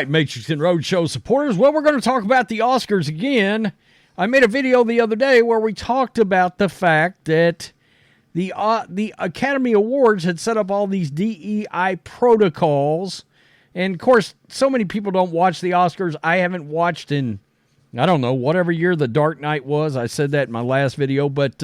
right, Matrixx and Rhodes show supporters. Well, we're going to talk about the Oscars again. I made a video the other day where we talked about the fact that the Academy Awards had set up all these DEI protocols. And, of course, so many people don't watch the Oscars. I haven't watched in, I don't know, whatever year The Dark Knight was. I said that in my last video. But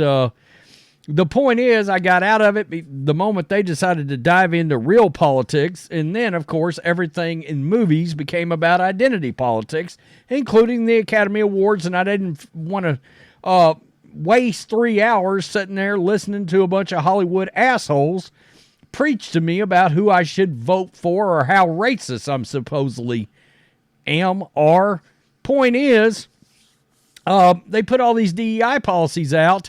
the point is, I got out of it the moment they decided to dive into real politics. And then, of course, everything in movies became about identity politics, including the Academy Awards. And I didn't want to waste 3 hours sitting there listening to a bunch of Hollywood assholes preach to me about who I should vote for or how racist I'm supposedly are. Point is, they put all these DEI policies out,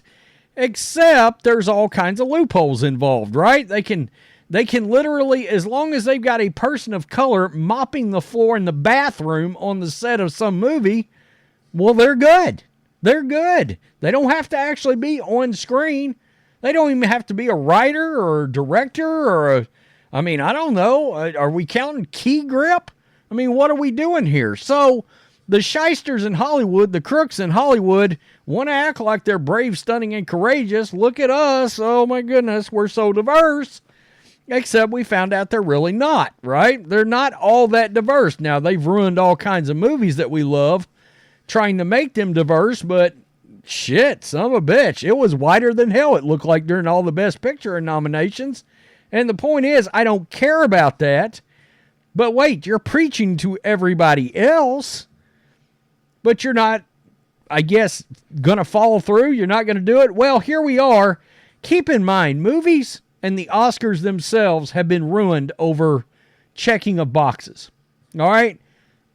except there's all kinds of loopholes involved, right? They can literally, as long as they've got a person of color mopping the floor in the bathroom on the set of some movie, well, they're good. They're good. They don't have to actually be on screen. They don't even have to be a writer or a director or I don't know. Are we counting key grip? I mean, what are we doing here? So the shysters in Hollywood, the crooks in Hollywood, want to act like they're brave, stunning, and courageous. Look at us. Oh, my goodness. We're so diverse. Except we found out they're really not, right? They're not all that diverse. Now, they've ruined all kinds of movies that we love trying to make them diverse, but shit, son of a bitch. It was whiter than hell, it looked like, during all the Best Picture nominations. And the point is, I don't care about that. But wait, you're preaching to everybody else, but you're not, I guess, going to follow through? You're not going to do it? Well, here we are. Keep in mind, movies and the Oscars themselves have been ruined over checking of boxes. All right?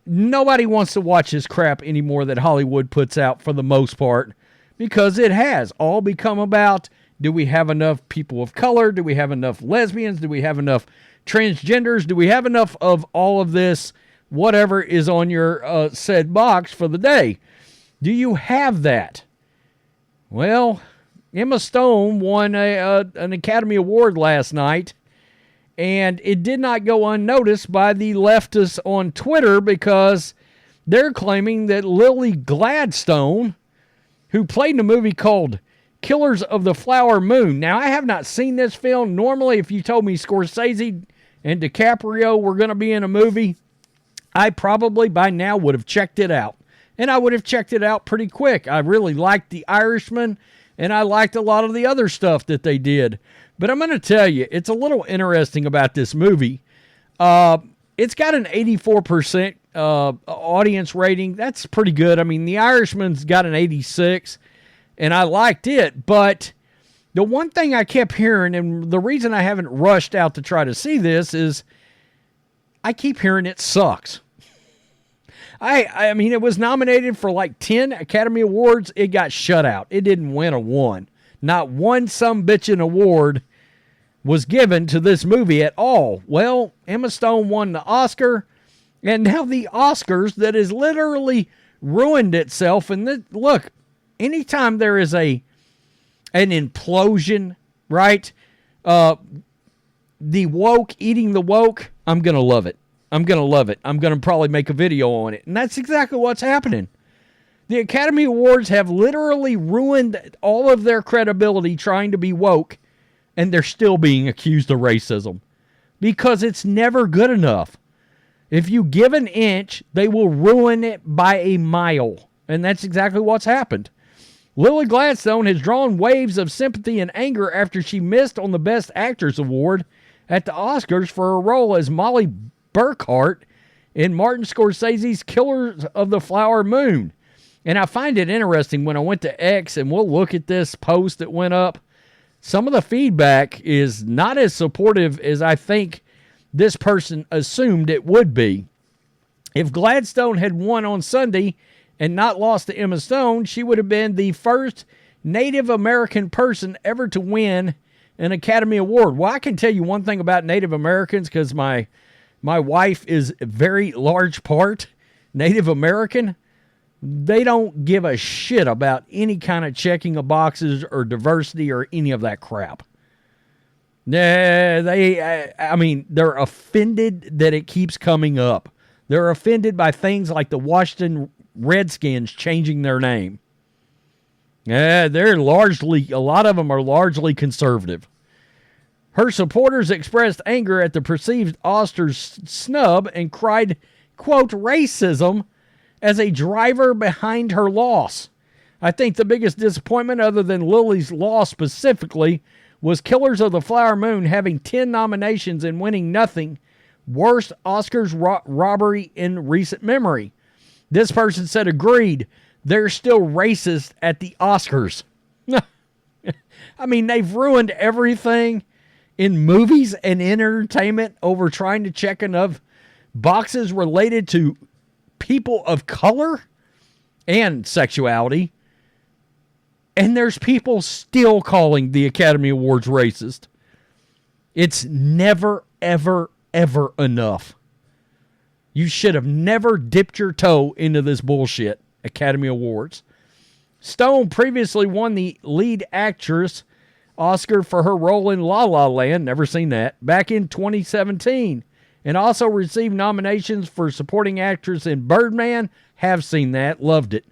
Nobody wants to watch this crap anymore that Hollywood puts out for the most part, because it has all become about, do we have enough people of color? Do we have enough lesbians? Do we have enough transgenders? Do we have enough of all of this, whatever is on your said box for the day? Do you have that? Well, Emma Stone won an Academy Award last night, and it did not go unnoticed by the leftists on Twitter, because they're claiming that Lily Gladstone, who played in a movie called Killers of the Flower Moon. Now, I have not seen this film. Normally, if you told me Scorsese and DiCaprio were going to be in a movie, I probably by now would have checked it out. And I would have checked it out pretty quick. I really liked The Irishman, and I liked a lot of the other stuff that they did. But I'm going to tell you, it's a little interesting about this movie. It's got an 84% audience rating. That's pretty good. I mean, The Irishman's got an 86, and I liked it. But the one thing I kept hearing, and the reason I haven't rushed out to try to see this, is I keep hearing it sucks. I mean, it was nominated for like 10 Academy Awards. It got shut out. It didn't win a one. Not one sumbitchin' award was given to this movie at all. Well, Emma Stone won the Oscar, and now the Oscars that has literally ruined itself. And look, anytime there is an implosion, right? The woke eating the woke, I'm going to love it. I'm going to love it. I'm going to probably make a video on it. And that's exactly what's happening. The Academy Awards have literally ruined all of their credibility trying to be woke, and they're still being accused of racism because it's never good enough. If you give an inch, they will ruin it by a mile, and that's exactly what's happened. Lily Gladstone has drawn waves of sympathy and anger after she missed on the Best Actress Award at the Oscars for her role as Molly Burkhart in Martin Scorsese's Killers of the Flower Moon. And I find it interesting when I went to X, and we'll look at this post that went up. Some of the feedback is not as supportive as I think this person assumed it would be. If Gladstone had won on Sunday and not lost to Emma Stone, she would have been the first Native American person ever to win an Academy Award. Well, I can tell you one thing about Native Americans, because my wife is a very large part Native American. They don't give a shit about any kind of checking of boxes or diversity or any of that crap. They're offended that it keeps coming up. They're offended by things like the Washington Redskins changing their name. Yeah, a lot of them are largely conservative. Her supporters expressed anger at the perceived Oscars snub and cried, quote, racism as a driver behind her loss. I think the biggest disappointment, other than Lily's loss specifically, was Killers of the Flower Moon having 10 nominations and winning nothing. Worst Oscars robbery in recent memory. This person said, agreed, they're still racist at the Oscars. I mean, they've ruined everything in movies and entertainment over trying to check enough boxes related to people of color and sexuality. And there's people still calling the Academy Awards racist. It's never, ever, ever enough. You should have never dipped your toe into this bullshit, Academy Awards. Stone previously won the lead actress Oscar for her role in La La Land, never seen that, back in 2017, and also received nominations for supporting actress in Birdman, have seen that, loved it,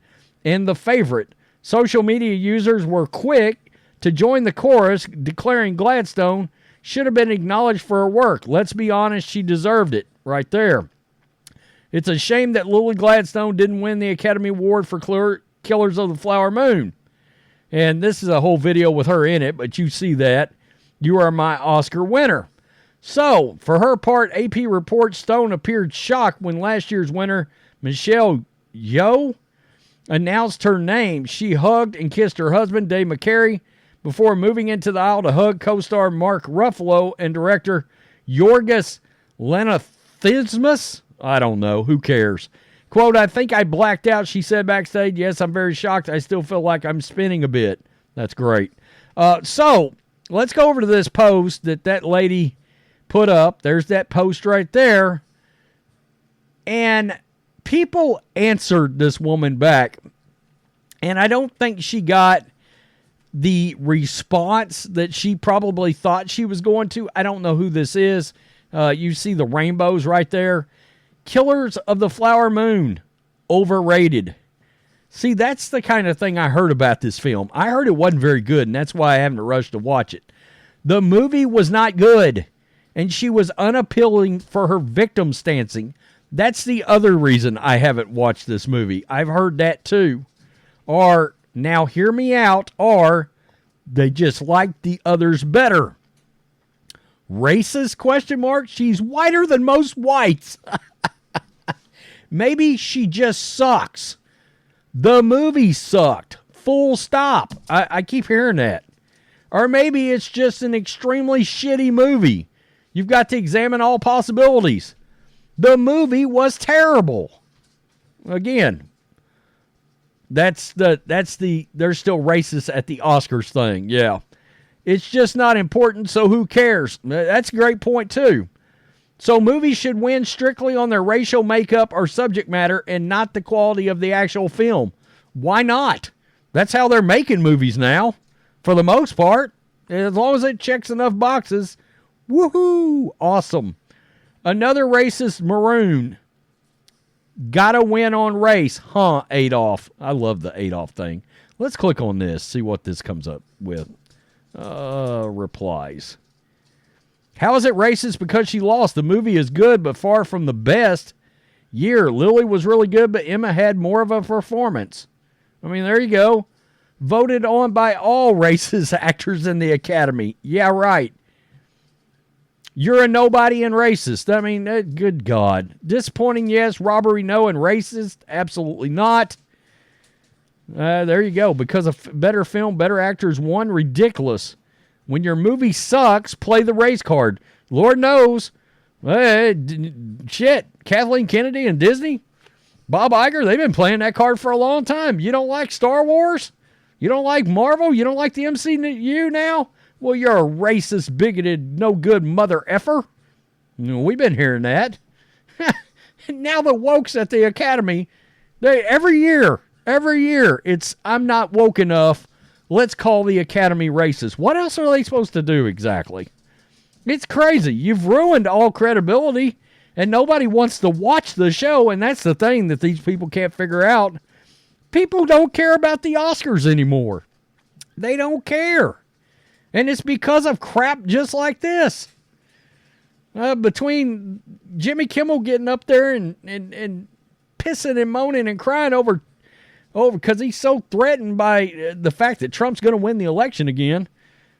and The Favorite. Social media users were quick to join the chorus, declaring Gladstone should have been acknowledged for her work. Let's be honest, she deserved it right there. It's a shame that Lily Gladstone didn't win the Academy Award for Killers of the Flower Moon. And this is a whole video with her in it, but you see that. You are my Oscar winner. So, for her part, AP reports Stone appeared shocked when last year's winner, Michelle Yeoh, announced her name. She hugged and kissed her husband, Dave McCary, before moving into the aisle to hug co-star Mark Ruffalo and director Yorgos Lanthimos. I don't know. Who cares? Quote, I think I blacked out, she said backstage. Yes, I'm very shocked. I still feel like I'm spinning a bit. That's great. So, let's go over to this post that lady put up. There's that post right there. And people answered this woman back. And I don't think she got the response that she probably thought she was going to. I don't know who this is. You see the rainbows right there. Killers of the Flower Moon, overrated. See, that's the kind of thing I heard about this film. I heard it wasn't very good, and that's why I haven't rushed to watch it. The movie was not good, and she was unappealing for her victim stancing. That's the other reason I haven't watched this movie. I've heard that too. Or, now hear me out, or they just like the others better. Racist, question mark? She's whiter than most whites. Maybe she just sucks. The movie sucked. Full stop. I keep hearing that. Or maybe it's just an extremely shitty movie. You've got to examine all possibilities. The movie was terrible. Again, they're still racist at the Oscars thing. Yeah. It's just not important, so who cares? That's a great point, too. So movies should win strictly on their racial makeup or subject matter and not the quality of the actual film. Why not? That's how they're making movies now, for the most part. As long as it checks enough boxes. Woohoo! Awesome. Another racist maroon. Gotta win on race. Huh, Adolf. I love the Adolf thing. Let's click on this, see what this comes up with. Replies. How is it racist because she lost? The movie is good, but far from the best year. Lily was really good, but Emma had more of a performance. I mean, there you go. Voted on by all racist actors in the Academy. Yeah, right. You're a nobody and racist. I mean, good God. Disappointing, yes. Robbery, no. And racist, absolutely not. There you go. Because of better film, better actors won. Ridiculous. When your movie sucks, play the race card. Lord knows. Shit. Kathleen Kennedy and Disney? Bob Iger, they've been playing that card for a long time. You don't like Star Wars? You don't like Marvel? You don't like the MCU now? Well, you're a racist, bigoted, no good mother effer. We've been hearing that. Now the wokes at the Academy, every year, it's, I'm not woke enough. Let's call the Academy racist. What else are they supposed to do exactly? It's crazy. You've ruined all credibility. And nobody wants to watch the show, and that's the thing that these people can't figure out. People don't care about the Oscars anymore. They don't care. And it's because of crap just like this. Between Jimmy Kimmel getting up there and pissing and moaning and crying over because he's so threatened by the fact that Trump's going to win the election again,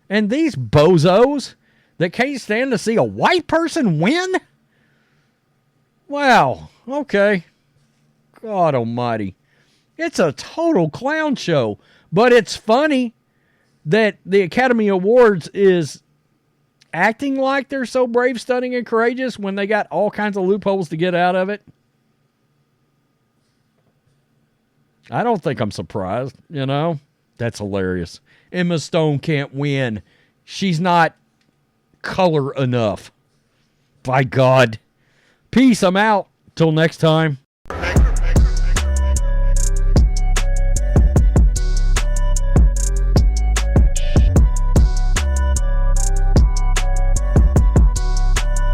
and these bozos that can't stand to see a white person win? Wow. Okay. God almighty. It's a total clown show, but it's funny that the Academy Awards is acting like they're so brave, stunning, and courageous when they got all kinds of loopholes to get out of it. I don't think I'm surprised, you know. That's hilarious. Emma Stone can't win. She's not color enough. By God. Peace. I'm out. Till next time.